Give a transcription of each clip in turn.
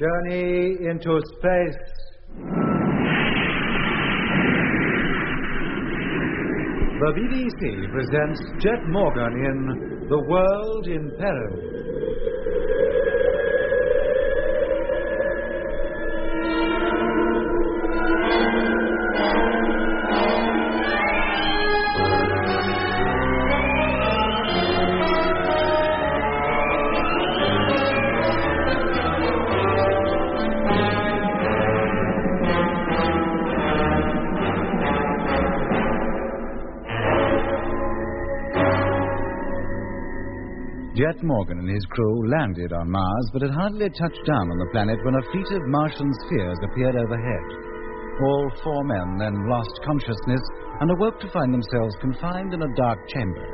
Journey into space. The BBC presents Jet Morgan in The World in Peril. Jet Morgan and his crew landed on Mars, but had hardly touched down on the planet when a fleet of Martian spheres appeared overhead. All four men then lost consciousness and awoke to find themselves confined in a dark chamber.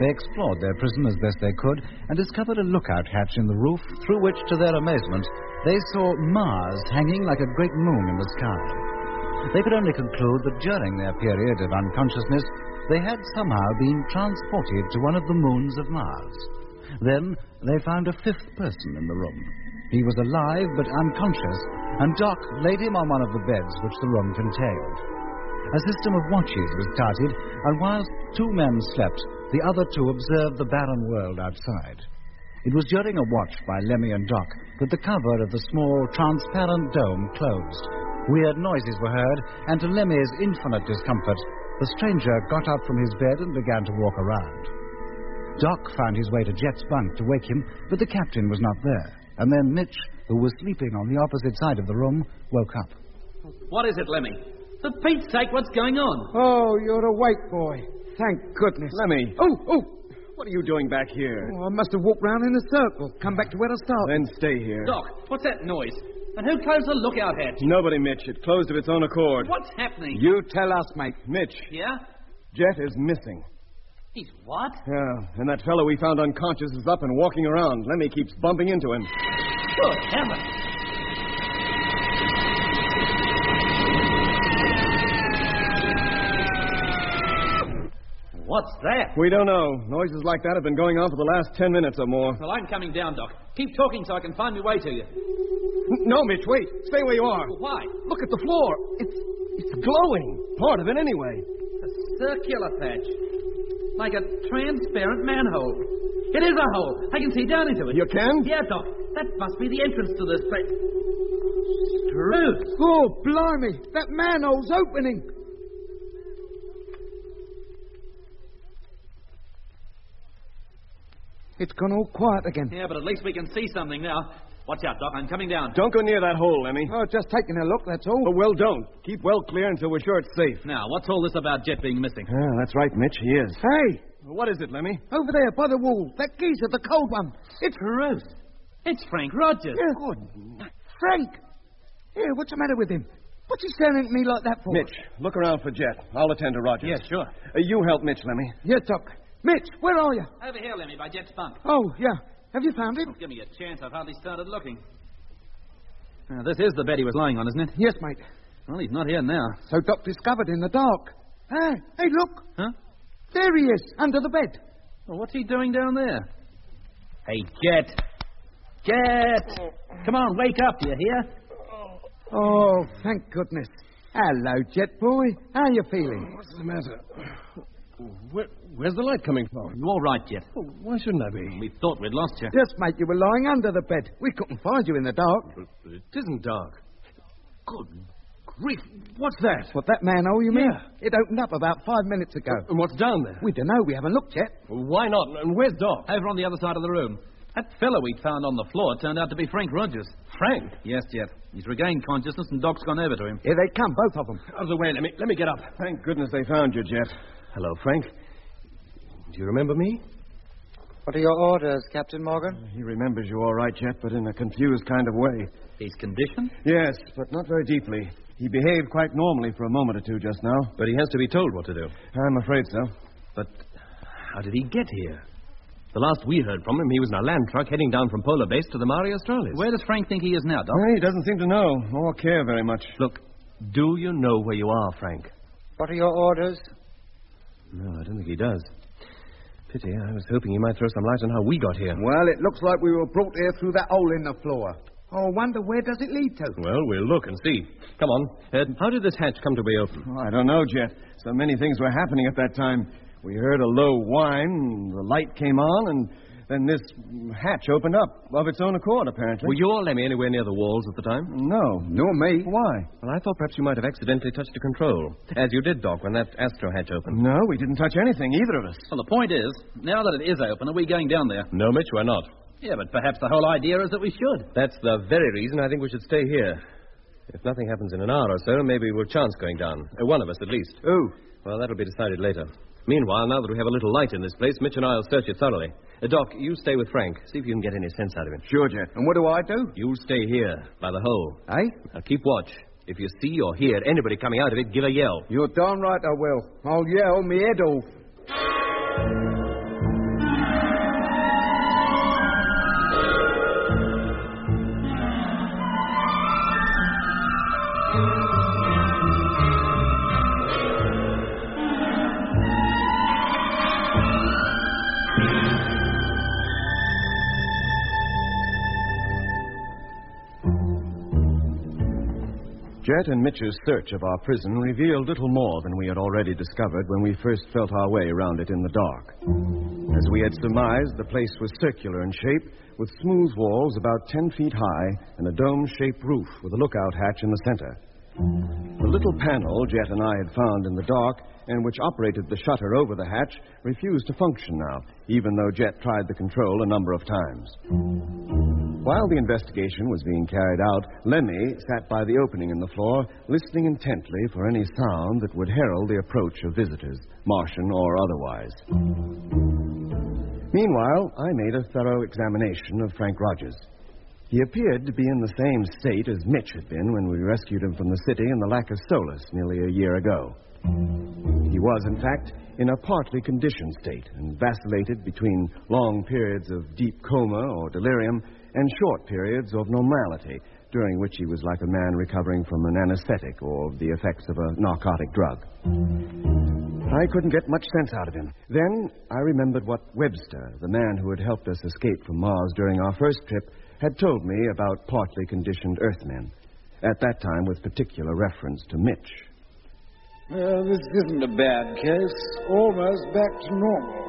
They explored their prison as best they could and discovered a lookout hatch in the roof through which, to their amazement, they saw Mars hanging like a great moon in the sky. They could only conclude that during their period of unconsciousness, they had somehow been transported to one of the moons of Mars. Then they found a fifth person in the room. He was alive but unconscious, and Doc laid him on one of the beds which the room contained. A system of watches was started, and whilst two men slept, the other two observed the barren world outside. It was during a watch by Lemmy and Doc that the cover of the small, transparent dome closed. Weird noises were heard, and to Lemmy's infinite discomfort, the stranger got up from his bed and began to walk around. Doc found his way to Jet's bunk to wake him, but the captain was not there. And then Mitch, who was sleeping on the opposite side of the room, woke up. What is it, Lemmy? For Pete's sake, what's going on? Oh, you're awake, boy. Thank goodness. Lemmy. Oh! What are you doing back here? Oh, I must have walked round in a circle. Come back to where I started. Then stay here. Doc, what's that noise? And who closed the lookout hatch? Nobody, Mitch. It closed of its own accord. What's happening? You tell us, mate. Mitch. Yeah? Jet is missing. He's what? Yeah, and that fellow we found unconscious is up and walking around. Lemmy keeps bumping into him. Good heavens. What's that? We don't know. Noises like that have been going on for the last 10 minutes or more. Well, I'm coming down, Doc. Keep talking so I can find my way to you. No, Mitch, wait. Stay where you are. Well, why? Look at the floor. It's glowing. Part of it, anyway. A circular patch. Like a transparent manhole. It is a hole. I can see down into it. You can? Yeah, Doc. That must be the entrance to this place. Truth. Oh, blimey. That manhole's opening. It's gone all quiet again. Yeah, but at least we can see something now. Watch out, Doc. I'm coming down. Don't go near that hole, Lemmy. Oh, just taking a look, that's all. Oh, well, don't. Keep well clear until we're sure it's safe. Now, what's all this about Jet being missing? Yeah, that's right, Mitch. He is. Hey! What is it, Lemmy? Over there, by the wall. That geezer, the cold one. It's Ruth. It's Frank Rogers. Yeah, good. Frank! Here, what's the matter with him? What's he staring at me like that for? Mitch, look around for Jet. I'll attend to Rogers. Yes, sure. You help Mitch, Lemmy. Yes, Doc. Mitch, where are you? Over here, Lemmy, by Jet's bunk. Oh, yeah. Have you found him? Give me a chance. I've hardly started looking. Now, this is the bed he was lying on, isn't it? Yes, mate. Well, he's not here now. So Doc discovered in the dark. Hey, look. Huh? There he is, under the bed. Well, what's he doing down there? Hey, Jet. Jet! Come on, wake up, you hear? Oh, thank goodness. Hello, Jet boy. How are you feeling? What's the matter? Where's the light coming from? You all right, Jet? Oh, why shouldn't I be? We thought we'd lost you. Yes, mate, you were lying under the bed. We couldn't find you in the dark. It isn't dark. Good grief. What's that? What, that manhole, you mean? Yeah. It opened up about 5 minutes ago. And what's down there? We don't know. We haven't looked yet. Well, why not? And where's Doc? Over on the other side of the room. That fellow we'd found on the floor turned out to be Frank Rogers. Frank? Yes, Jet. He's regained consciousness and Doc's gone over to him. Here they come, both of them. Out of the way. Let me get up. Thank goodness they found you, Jet. Hello, Frank. Do you remember me? What are your orders, Captain Morgan? He remembers you all right, Jet, but in a confused kind of way. He's conditioned? Yes, but not very deeply. He behaved quite normally for a moment or two just now. But he has to be told what to do. I'm afraid so. But how did he get here? The last we heard from him, he was in a land truck heading down from Polar Base to the Mare Australis. Where does Frank think he is now, Doc? Well, he doesn't seem to know or care very much. Look, do you know where you are, Frank? What are your orders? No, I don't think he does. Pity. I was hoping he might throw some light on how we got here. Well, it looks like we were brought here through that hole in the floor. I wonder where does it lead to? Well, we'll look and see. Come on. How did this hatch come to be open? Oh, I don't know, Jet. So many things were happening at that time. We heard a low whine, the light came on, and then this hatch opened up of its own accord, apparently. Were you or Lemmy anywhere near the walls at the time? No. Nor me. Why? Well, I thought perhaps you might have accidentally touched a control, as you did, Doc, when that astro hatch opened. No, we didn't touch anything, either of us. Well, the point is, now that it is open, are we going down there? No, Mitch, we're not. Yeah, but perhaps the whole idea is that we should. That's the very reason I think we should stay here. If nothing happens in an hour or so, maybe we'll chance going down. One of us, at least. Who? Well, that'll be decided later. Meanwhile, now that we have a little light in this place, Mitch and I will search it thoroughly. Doc, you stay with Frank. See if you can get any sense out of him. Sure, Jet. And what do I do? You stay here, by the hole. Eh? Now, keep watch. If you see or hear anybody coming out of it, give a yell. You're darn right I will. I'll yell me head off. Jet and Mitch's search of our prison revealed little more than we had already discovered when we first felt our way around it in the dark. As we had surmised, the place was circular in shape, with smooth walls about 10 feet high and a dome-shaped roof with a lookout hatch in the center. The little panel Jet and I had found in the dark, and which operated the shutter over the hatch, refused to function now, even though Jet tried the control a number of times. While the investigation was being carried out, Lemmy sat by the opening in the floor, listening intently for any sound that would herald the approach of visitors, Martian or otherwise. Meanwhile, I made a thorough examination of Frank Rogers. He appeared to be in the same state as Mitch had been when we rescued him from the city in the lack of solace nearly a year ago. He was, in fact, in a partly conditioned state and vacillated between long periods of deep coma or delirium and short periods of normality, during which he was like a man recovering from an anesthetic or the effects of a narcotic drug. I couldn't get much sense out of him. Then I remembered what Webster, the man who had helped us escape from Mars during our first trip, had told me about partly conditioned Earthmen, at that time with particular reference to Mitch. This isn't a bad case. Almost back to normal.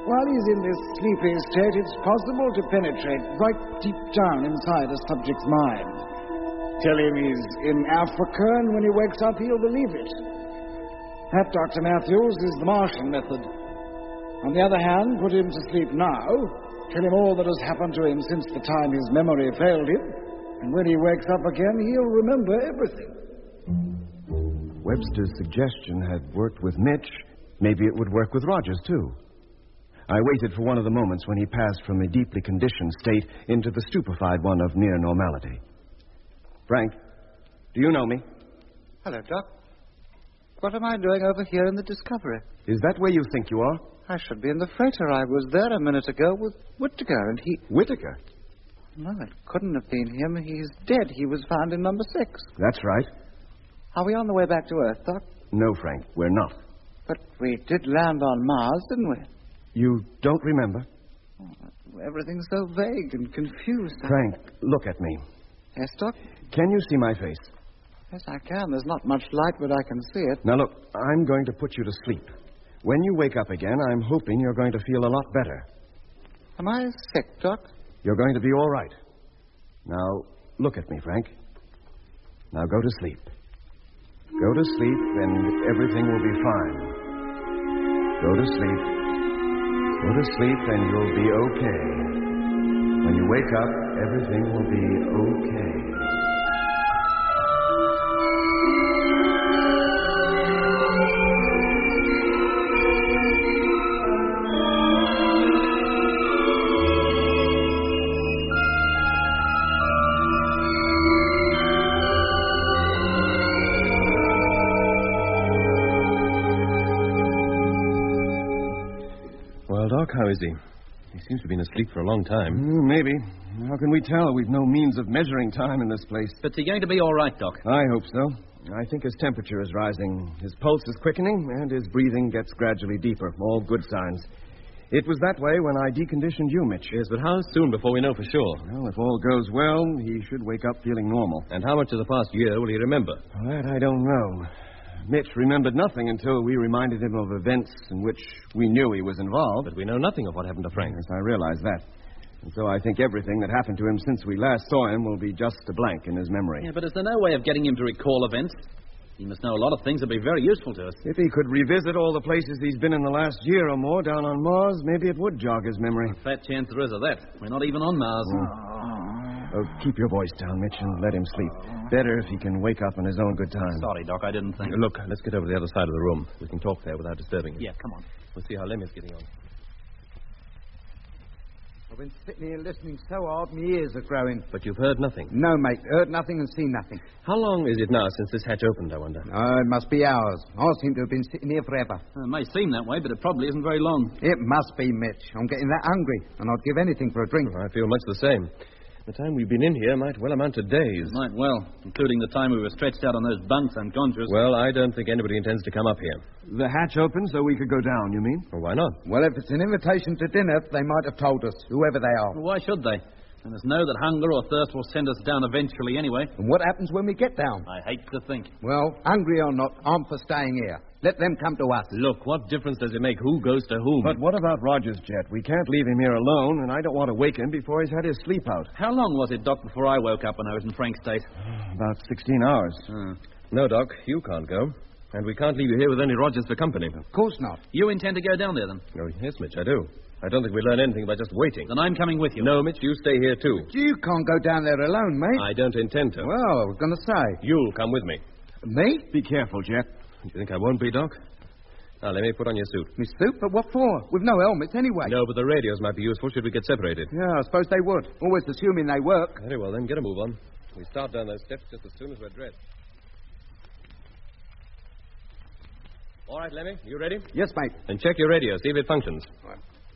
While he's in this sleepy state, it's possible to penetrate right deep down inside a subject's mind. Tell him he's in Africa, and when he wakes up, he'll believe it. That, Dr. Matthews, is the Martian method. On the other hand, put him to sleep now, tell him all that has happened to him since the time his memory failed him, and when he wakes up again, he'll remember everything. Webster's suggestion had worked with Mitch. Maybe it would work with Rogers, too. I waited for one of the moments when he passed from a deeply conditioned state into the stupefied one of near normality. Frank, do you know me? Hello, Doc. What am I doing over here in the Discovery? Is that where you think you are? I should be in the freighter. I was there a minute ago with Whittaker, and he... Whittaker? No, it couldn't have been him. He's dead. He was found in number 6. That's right. Are we on the way back to Earth, Doc? No, Frank, we're not. But we did land on Mars, didn't we? You don't remember? Oh, everything's so vague and confused. Frank, look at me. Yes, Doc? Can you see my face? Yes, I can. There's not much light, but I can see it. Now, look, I'm going to put you to sleep. When you wake up again, I'm hoping you're going to feel a lot better. Am I sick, Doc? You're going to be all right. Now, look at me, Frank. Now, go to sleep. Go to sleep, and everything will be fine. Go to sleep. Go to sleep, and you'll be okay. When you wake up, everything will be okay. Doc, how is he? He seems to have been asleep for a long time. Maybe. How can we tell? We've no means of measuring time in this place. But he's going to be all right, Doc. I hope so. I think his temperature is rising. His pulse is quickening, and his breathing gets gradually deeper. All good signs. It was that way when I deconditioned you, Mitch. Yes, but how soon before we know for sure? Well, if all goes well, he should wake up feeling normal. And how much of the past year will he remember? That I don't know. Mitch remembered nothing until we reminded him of events in which we knew he was involved. But we know nothing of what happened to Frank. Yes, I realize that. And so I think everything that happened to him since we last saw him will be just a blank in his memory. Yeah, but is there no way of getting him to recall events? He must know a lot of things that would be very useful to us. If he could revisit all the places he's been in the last year or more down on Mars, maybe it would jog his memory. A fat chance there is of that. We're not even on Mars. Oh, keep your voice down, Mitch, and let him sleep. Better if he can wake up on his own good time. Sorry, Doc, I didn't think. Look, let's get over to the other side of the room. We can talk there without disturbing him. Yeah, come on. We'll see how Lemmy's getting on. I've been sitting here listening so hard, my ears are growing. But you've heard nothing. No, mate, heard nothing and seen nothing. How long is it now since this hatch opened, I wonder? Oh, it must be hours. I seem to have been sitting here forever. It may seem that way, but it probably isn't very long. It must be, Mitch. I'm getting that hungry, and I'd give anything for a drink. I feel much the same. The time we've been in here might well amount to days. Might well, including the time we were stretched out on those bunks unconscious. Well, I don't think anybody intends to come up here. The hatch opened so we could go down, you mean? Well, why not? Well, if it's an invitation to dinner, they might have told us, whoever they are. Well, why should they? And there's know that hunger or thirst will send us down eventually anyway. And what happens when we get down? I hate to think. Well, hungry or not, I'm for staying here. Let them come to us. Look, what difference does it make who goes to whom? But what about Rogers, Jet? We can't leave him here alone, and I don't want to wake him before he's had his sleep out. How long was it, Doc, before I woke up when I was in Frank's state? About 16 hours. No, Doc, you can't go. And we can't leave you here with only Rogers for company. Of course not. You intend to go down there, then? Oh, yes, Mitch, I do. I don't think we learn anything by just waiting. Then I'm coming with you. No, Mitch, you stay here, too. You can't go down there alone, mate. I don't intend to. Well, I was going to say. You'll come with me. Me? Be careful, Jet. Do you think I won't be, Doc? Now, let me put on your suit. Me suit? But what for? With no helmets anyway. No, but the radios might be useful should we get separated. Yeah, I suppose they would. Always assuming they work. Very well, then, get a move on. We start down those steps just as soon as we're dressed. All right, Lemmy, you ready? Yes, mate. Then check your radio, see if it functions.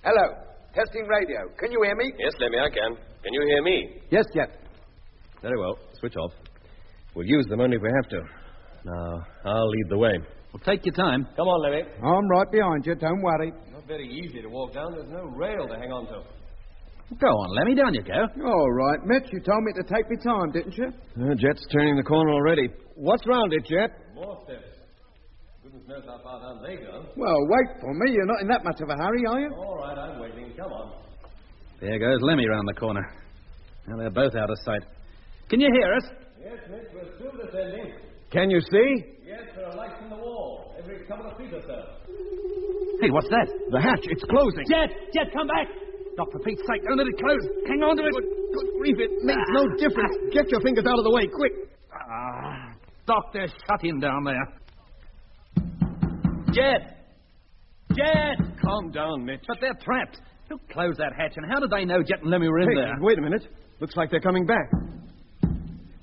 Hello. Testing radio. Can you hear me? Yes, Lemmy, I can. Can you hear me? Yes, Jet. Very well. Switch off. We'll use them only if we have to. Now, I'll lead the way. Well, take your time. Come on, Lemmy. I'm right behind you. Don't worry. Not very easy to walk down. There's no rail to hang on to. Go on, Lemmy, down you go. All right, Mitch. You told me to take me time, didn't you? Jet's turning the corner already. What's round it, Jet? More steps. Goodness knows how far down they go. Well, wait for me. You're not in that much of a hurry, are you? All right, I'm waiting. Come on. There goes Lemmy round the corner. Now they're both out of sight. Can you hear us? Yes, Mitch, we're still descending. Can you see? Yes, there are lights in the wall. Every couple of feet or so. Hey, what's that? The hatch, it's closing. Jet, come back! Doc, for Pete's sake, don't let it close. Hang on to it. Good grief, it makes no difference. Get your fingers out of the way, quick. Doc, they're shut in down there. Jet! Calm down, Mitch. But they're trapped. Who closed that hatch, and how did they know Jet and Lemmy were in there? Wait a minute. Looks like they're coming back.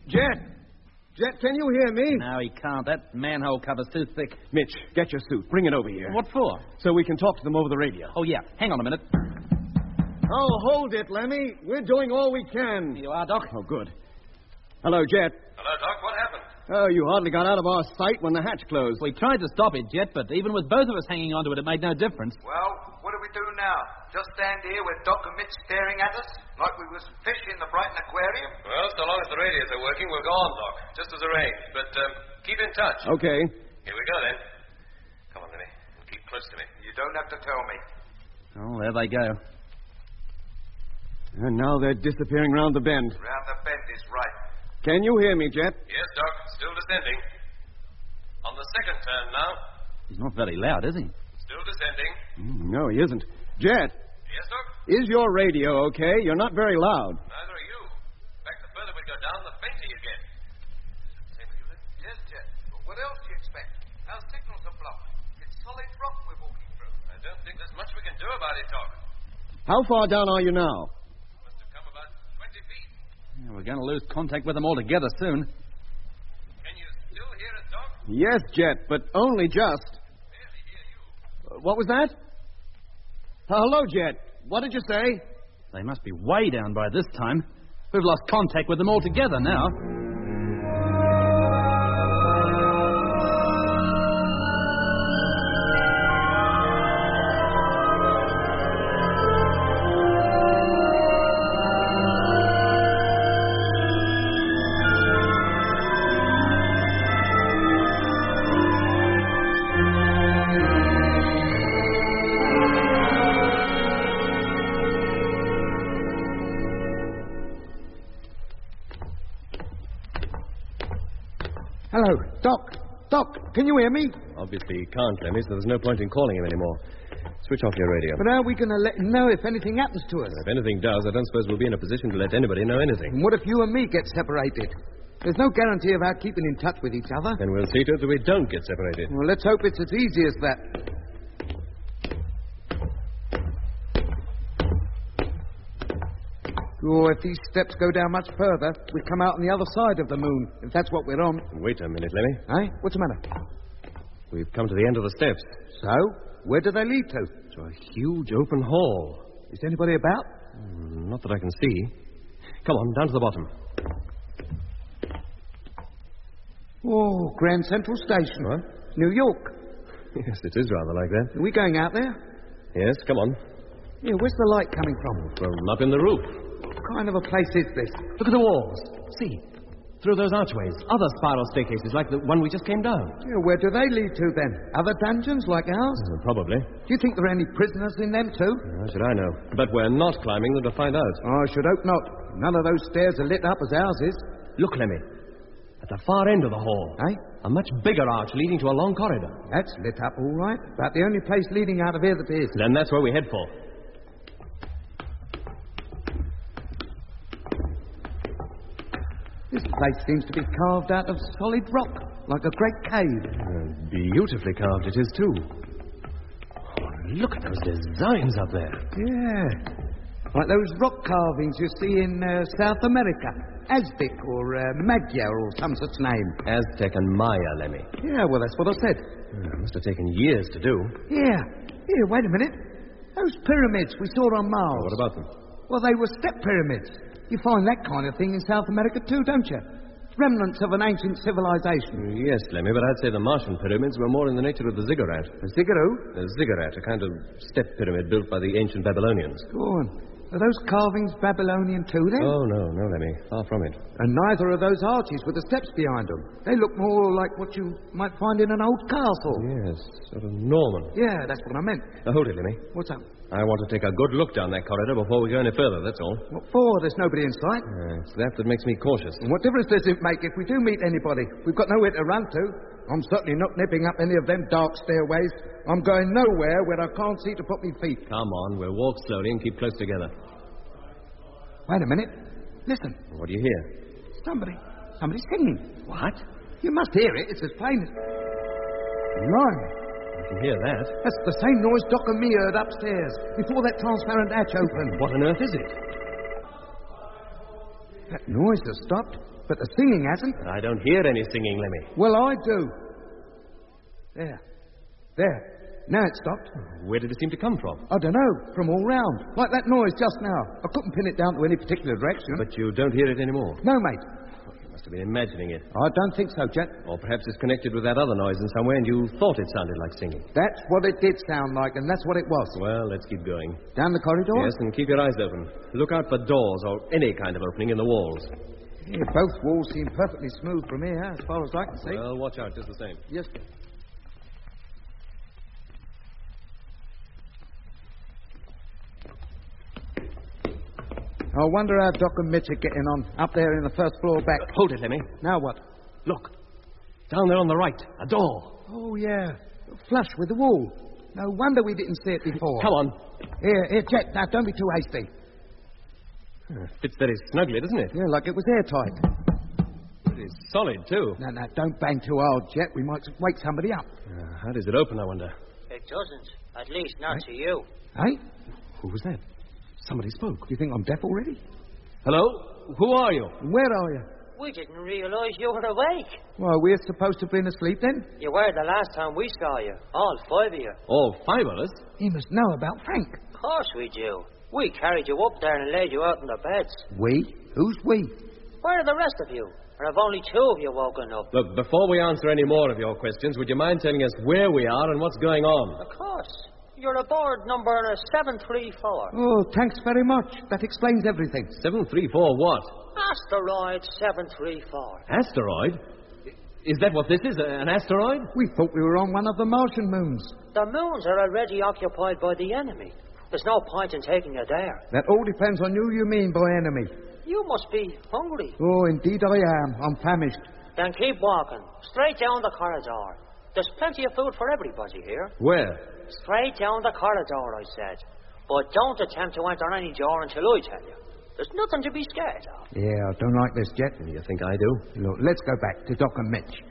Jet, can you hear me? No, he can't. That manhole cover's too thick. Mitch, get your suit. Bring it over here. What for? So we can talk to them over the radio. Oh, yeah. Hang on a minute. Oh, hold it, Lemmy. We're doing all we can. Here you are, Doc. Oh, good. Hello, Jet. Hello, Doc. What happened? Oh, you hardly got out of our sight when the hatch closed. We tried to stop it, Jet, but even with both of us hanging onto it, it made no difference. Well, what do we do now? Just stand here with Doc and Mitch staring at us like we was fish in the Brighton Aquarium? Well, so long as the radios are working, we'll go on, Doc. Just as arranged. But keep in touch. Okay. Here we go, then. Come on, Lemmy. Keep close to me. You don't have to tell me. Oh, there they go. And now they're disappearing round the bend. Round the bend is right. Can you hear me, Jet? Yes, Doc. Still descending. On the second turn now. He's not very loud, is he? Still descending. No, he isn't. Jet, Yes, Doc? is your radio okay? You're not very loud. Neither are you. In fact, the further we go down, the fainter you get. Same with you, Len? Yes, Jet. But what else do you expect? Our signals are blocked. It's solid rock we're walking through. I don't think there's much we can do about it, Doc. How far down are you now? Must have come about 20 feet. Yeah, we're going to lose contact with them altogether soon. Can you still hear us, Doc? Yes, Jet, but only just. Barely hear you. What was that? Hello, Jet. What did you say? They must be way down by this time. We've lost contact with them altogether now. Hello, Doc. Doc, can you hear me? Obviously he can't, Lemmy, so there's no point in calling him anymore. Switch off your radio. But how are we going to let him know if anything happens to us? If anything does, I don't suppose we'll be in a position to let anybody know anything. And what if you and me get separated? There's no guarantee of our keeping in touch with each other. Then we'll see to it that we don't get separated. Well, let's hope it's as easy as that. Oh, if these steps go down much further, we come out on the other side of the moon, if that's what we're on. Wait a minute, Lemmy. Eh? What's the matter? We've come to the end of the steps. So? Where do they lead to? To a huge open hall. Is anybody about? Not that I can see. Come on, down to the bottom. Oh, Grand Central Station. What? New York. Yes, it is rather like that. Are we going out there? Yes, come on. Yeah, where's the light coming from? From up in the roof. What kind of a place is this? Look at the walls. See, through those archways. Other spiral staircases like the one we just came down. Yeah, where do they lead to then? Other dungeons like ours? Probably. Do you think there are any prisoners in them too? How should I know? But we're not climbing them to find out. Oh, I should hope not. None of those stairs are lit up as ours is. Look, Lemmy. At the far end of the hall. Eh? A much bigger arch leading to a long corridor. That's lit up all right. About the only place leading out of here that is. Then that's where we head for. This place seems to be carved out of solid rock, like a great cave. Beautifully carved it is, too. Oh, look at those designs up there. Yeah. Like those rock carvings you see in South America. Aztec or Magyar or some such name. Aztec and Maya, Lemmy. Yeah, well, that's what I said. It must have taken years to do. Yeah. Here, wait a minute. Those pyramids we saw on Mars. What about them? Well, they were step pyramids. You find that kind of thing in South America too, don't you? Remnants of an ancient civilization. Yes, Lemmy, but I'd say the Martian pyramids were more in the nature of the ziggurat. A ziggurat? A ziggurat, a kind of step pyramid built by the ancient Babylonians. Go on. Are those carvings Babylonian too, then? Oh, no, Lemmy. Far from it. And neither are those arches with the steps behind them. They look more like what you might find in an old castle. Yes, sort of Norman. Yeah, that's what I meant. Hold it, Lemmy. What's up? I want to take a good look down that corridor before we go any further, that's all. What for? There's nobody in sight. It's that makes me cautious. And what difference does it make if we do meet anybody? We've got nowhere to run to. I'm certainly not nipping up any of them dark stairways. I'm going nowhere where I can't see to put me feet. Come on, we'll walk slowly and keep close together. Wait a minute. Listen. What do you hear? Somebody's singing. What? You must hear it. It's as plain as... Blimey. I can hear that. That's the same noise Doc and me heard upstairs, before that transparent hatch opened. What on earth is it? That noise has stopped, but the singing hasn't. I don't hear any singing, Lemmy. Well, I do. There. Now it stopped. Where did it seem to come from? I don't know. From all round. Like that noise just now. I couldn't pin it down to any particular direction. But you don't hear it anymore? No, mate. You must have been imagining it. I don't think so, Jet. Or perhaps it's connected with that other noise in some way and you thought it sounded like singing. That's what it did sound like, and that's what it was. Well, let's keep going. Down the corridor? Yes, and keep your eyes open. Look out for doors or any kind of opening in the walls. Yeah, both walls seem perfectly smooth from here, as far as I can see. Well, watch out just the same. Yes, sir. I wonder how Doc and Mitch are getting on up there in the first floor back. Hold it, Lemmy. Now what? Look. Down there on the right. A door. Oh, yeah. Flush with the wall. No wonder we didn't see it before. Come on. Here, Jet. Now, don't be too hasty. Fits very snugly, doesn't it? Yeah, like it was airtight. It is solid, too. No, don't bang too hard, Jet. We might wake somebody up. How does it open, I wonder? It doesn't. At least not to you. Eh? Who was that? Somebody spoke. Do you think I'm deaf already? Hello? Who are you? Where are you? We didn't realize you were awake. Well, we're supposed to have been asleep then? You were the last time we saw you. All 5 of you. All 5 of us? He must know about Frank. Of course we do. We carried you up there and laid you out in the beds. We? Who's we? Where are the rest of you? Or have only 2 of you woken up? Look, before we answer any more of your questions, would you mind telling us where we are and what's going on? Of course. You're aboard number 734. Oh, thanks very much. That explains everything. 734 what? Asteroid 734. Asteroid? Is that what this is, an asteroid? We thought we were on one of the Martian moons. The moons are already occupied by the enemy. There's no point in taking you there. That all depends on who you mean by enemy. You must be hungry. Oh, indeed I am. I'm famished. Then keep walking. Straight down the corridor. There's plenty of food for everybody here. Where? Straight down the corridor, I said. But don't attempt to enter any door until I tell you. There's nothing to be scared of. Yeah, I don't like this, Jet. You think I do? Look, let's go back to Doc and Mitch.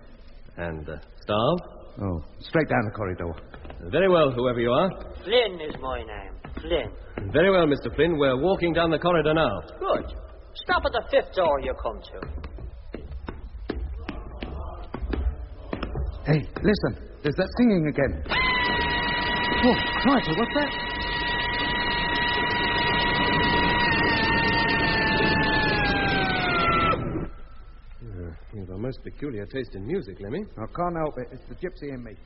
And, Starve? Oh, straight down the corridor. Very well, whoever you are. Flynn is my name. Flynn. Very well, Mr. Flynn. We're walking down the corridor now. Good. Stop at the 5th door you come to. Hey, listen. There's that singing again. Oh, Crikey, what's that? You have a most peculiar taste in music, Lemmy. I can't help it. It's the gypsy in me.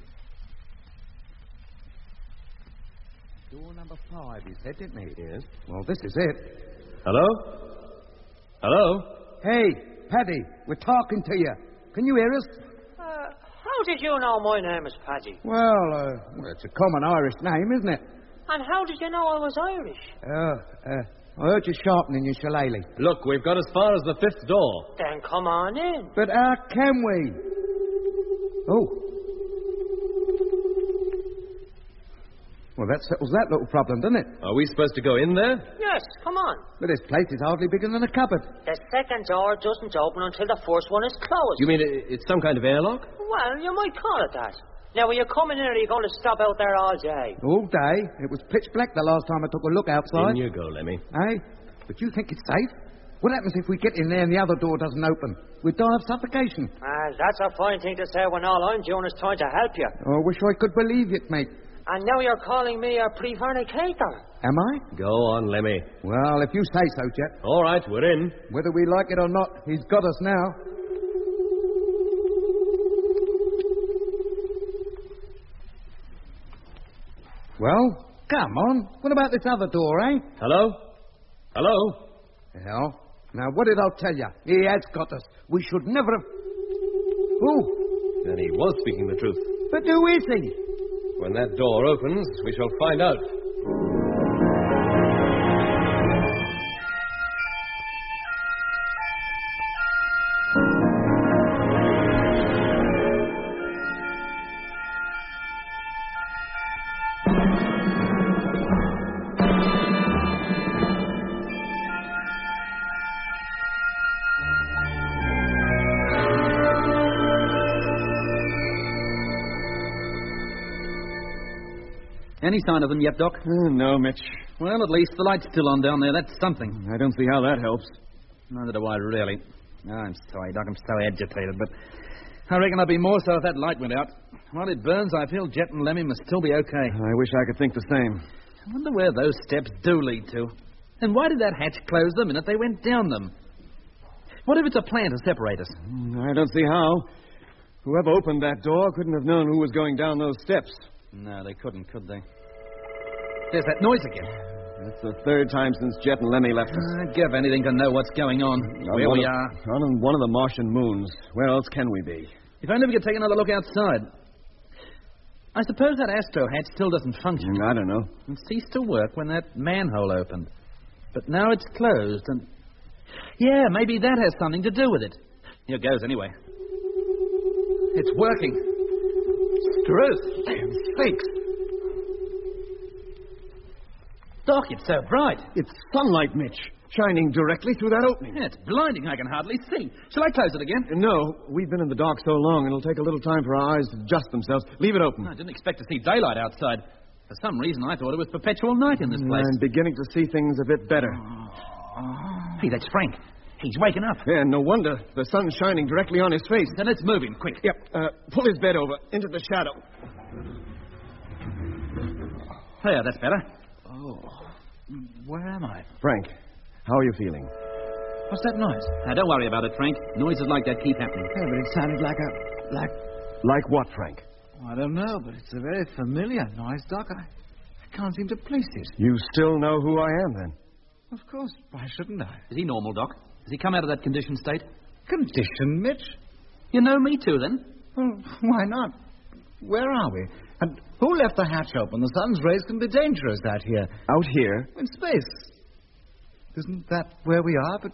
Door number 5, he said, didn't he? Yes. Well, this is it. Hello? Hello? Hey, Paddy, we're talking to you. Can you hear us? How did you know my name is Paddy? Well, it's a common Irish name, isn't it? And how did you know I was Irish? I heard you sharpening your shillelagh. Look, we've got as far as the 5th door. Then come on in. But how can we? Oh. Well, that settles that little problem, doesn't it? Are we supposed to go in there? Yes, come on. But this place is hardly bigger than a cupboard. The second door doesn't open until the first one is closed. You mean it's some kind of airlock? Well, you might call it that. Now, when you come in here, are you going to stop out there all day? All day? It was pitch black the last time I took a look outside. In you go, Lemmy. Hey, but you think it's safe? What happens if we get in there and the other door doesn't open? We'd die of suffocation. That's a fine thing to say when all I'm doing is trying to help you. Oh, I wish I could believe it, mate. And now you're calling me a prevaricator. Am I? Go on, Lemmy. Well, if you say so, Jet. All right, we're in. Whether we like it or not, he's got us now. Well, come on. What about this other door, eh? Hello? Hello? Hell. Now, what did I tell you? He has got us. We should never have... Who? Then he was speaking the truth. But who is he? When that door opens, we shall find out. Any sign of them yet, Doc? No, Mitch. Well, at least the light's still on down there. That's something. I don't see how that helps. Neither do I, really. I'm sorry, Doc. I'm so agitated, but I reckon I'd be more so if that light went out. While it burns, I feel Jet and Lemmy must still be okay. I wish I could think the same. I wonder where those steps do lead to. And why did that hatch close the minute they went down them? What if it's a plan to separate us? I don't see how. Whoever opened that door couldn't have known who was going down those steps. No, they couldn't, could they? There's that noise again. That's the third time since Jet and Lemmy left us. I'd give anything to know what's going on. Where we are. On one of the Martian moons. Where else can we be? If only we could take another look outside. I suppose that astro hatch still doesn't function. I don't know. It ceased to work when that manhole opened. But now it's closed and... Yeah, maybe that has something to do with it. Here goes, anyway. It's working. Struth. Damn sakes. Doc, it's so bright. It's sunlight, Mitch, shining directly through that opening. Yeah, it's blinding. I can hardly see. Shall I close it again? No, we've been in the dark so long, it'll take a little time for our eyes to adjust themselves. Leave it open. I didn't expect to see daylight outside. For some reason, I thought it was perpetual night in this place. I'm beginning to see things a bit better. Hey, that's Frank. He's waking up. Yeah, no wonder. The sun's shining directly on his face. Then let's move him, quick. Yep. Pull his bed over into the shadow. There, that's better. Oh. Where am I? Frank, how are you feeling? What's that noise? Now, don't worry about it, Frank. Noises like that keep happening. Yeah, but it sounded like Like what, Frank? I don't know, but it's a very familiar noise, Doc. I can't seem to place it. You still know who I am, then? Of course. Why shouldn't I? Is he normal, Doc? Has he come out of that conditioned state? Condition, Mitch? You know me too, then? Well, why not? Where are we? And who left the hatch open? The sun's rays can be dangerous out here. Out here? In space. Isn't that where we are? But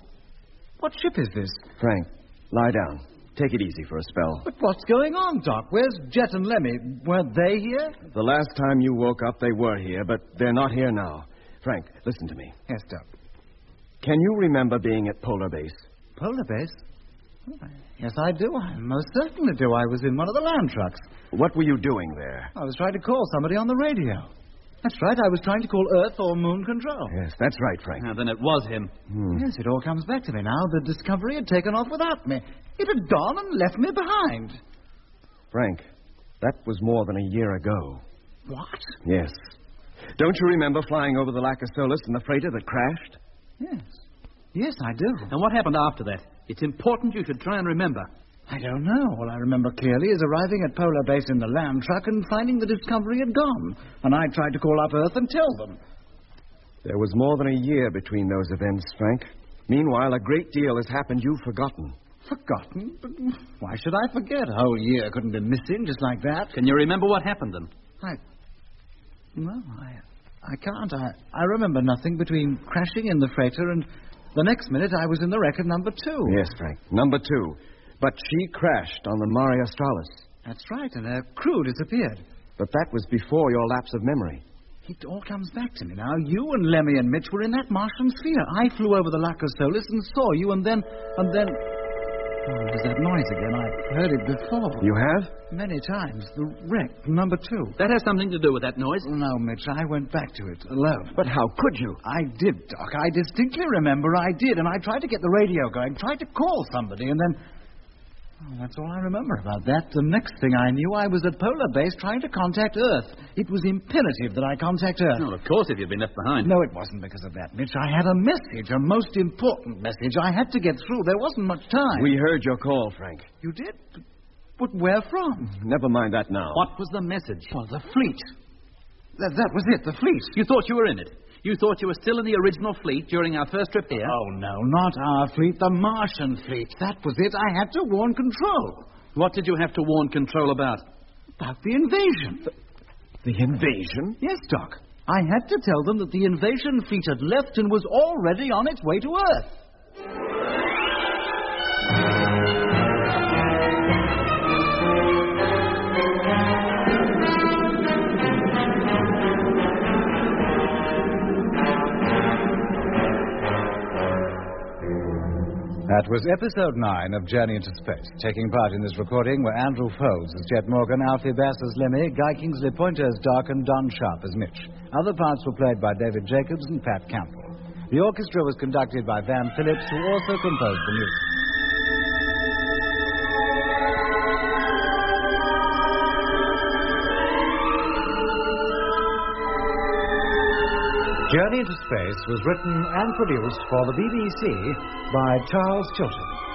what ship is this? Frank, lie down. Take it easy for a spell. But what's going on, Doc? Where's Jet and Lemmy? Weren't they here? The last time you woke up, they were here, but they're not here now. Frank, listen to me. Yes, Doc. Can you remember being at Polar Base? Polar Base? Yes, I do. I most certainly do. I was in one of the land trucks. What were you doing there? I was trying to call somebody on the radio. That's right. I was trying to call Earth or Moon Control. Yes, that's right, Frank. Now, then it was him. Yes, it all comes back to me now. The Discovery had taken off without me. It had gone and left me behind. Frank, that was more than a year ago. What? Yes. Don't you remember flying over the Lacasolis in the freighter that crashed? Yes. Yes, I do. And what happened after that? It's important you should try and remember. I don't know. All I remember clearly is arriving at Polar Base in the land truck and finding the Discovery had gone. And I tried to call up Earth and tell them. There was more than a year between those events, Frank. Meanwhile, a great deal has happened you've forgotten. Forgotten? But why should I forget? A whole year couldn't be missing just like that. Can you remember what happened then? I can't. I remember nothing between crashing in the freighter and the next minute I was in the wreck of number 2. Yes, Frank, number 2. But she crashed on the Mare Australis. That's right, and her crew disappeared. But that was before your lapse of memory. It all comes back to me now. You and Lemmy and Mitch were in that Martian sphere. I flew over the Lacasolis and saw you, and then... Oh, there's that noise again. I've heard it before. You have? Many times. The wreck, number 2. That has something to do with that noise? No, Mitch, I went back to it alone. But how could you? I did, Doc. I distinctly remember I did, and I tried to get the radio going, tried to call somebody, and then... Oh, that's all I remember about that. The next thing I knew, I was at Polar Base trying to contact Earth. It was imperative that I contact Earth. No, of course, if you'd been left behind. No, it wasn't because of that, Mitch. I had a message, a most important message. I had to get through. There wasn't much time. We heard your call, Frank. You did? But where from? Never mind that now. What was the message? Well, the fleet. That was it, the fleet. You thought you were in it? You thought you were still in the original fleet during our first trip here? Oh, no, not our fleet, the Martian fleet. That was it. I had to warn Control. What did you have to warn Control about? About the invasion. The invasion? Yes, Doc. I had to tell them that the invasion fleet had left and was already on its way to Earth. That was episode 9 of Journey into Space. Taking part in this recording were Andrew Foles as Jet Morgan, Alfie Bass as Lemmy, Guy Kingsley Pointer as Doc, and Don Sharp as Mitch. Other parts were played by David Jacobs and Pat Campbell. The orchestra was conducted by Van Phillips, who also composed the music. Journey into Space was written and produced for the BBC by Charles Chilton.